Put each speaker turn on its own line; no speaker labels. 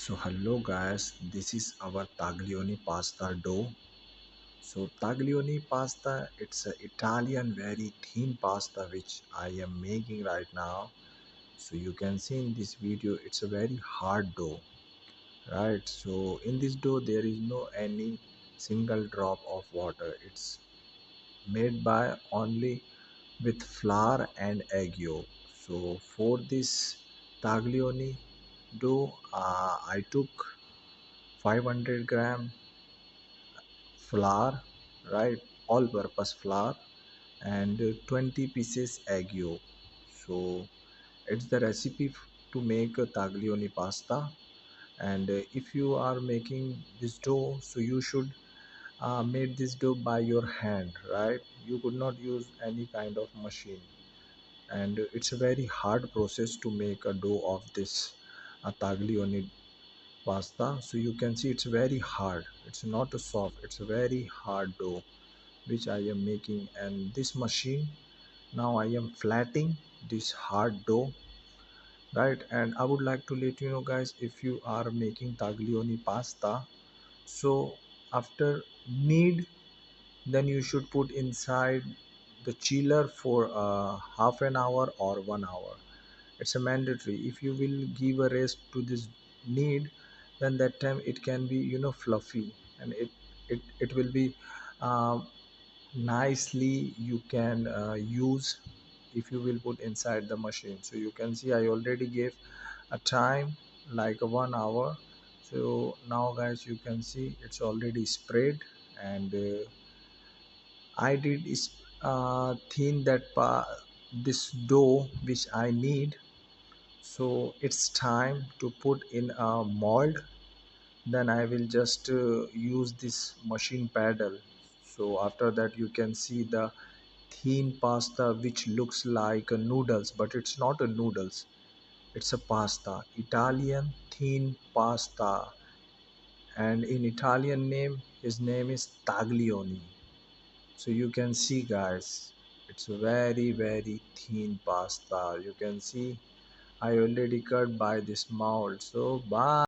So hello guys, this is our taglioni pasta dough. So taglioni pasta, it's an Italian very thin pasta which I am making right now. So you can see in this video, it's a very hard dough, right? So in this dough there is no any single drop of water. It's made by only with flour and egg yolk. So for this taglioni dough, I took 500 gram flour, right? All purpose flour and 20 pieces egg yolk. So it's the recipe to make a taglioni pasta. And if you are making this dough, so you should make this dough by your hand, right? You could not use any kind of machine. And it's a very hard process to make a dough of this taglioni pasta. So you can see it's very hard, it's not a soft, it's a very hard dough which I am making. And this machine, now I am flattening this hard dough, right? And I would like to let you know guys, if you are making taglioni pasta, so after knead, then you should put inside the chiller for half an hour or 1 hour. It's a mandatory. If you will give a rest to this need, then that time it can be fluffy, and it will be uh, nicely you can use if you will put inside the machine. So you can see I already gave a time like a 1 hour. So now guys, you can see it's already spread. And I did is thin this dough which I need. So it's time to put in a mold. Then I will just use this machine paddle. So after that you can see the thin pasta which looks like a noodles, but it's not a noodles, it's a pasta, Italian thin pasta. And in Italian name, his name is taglioni. So you can see guys, it's very thin pasta. You can see I already cut by this mold. So bye.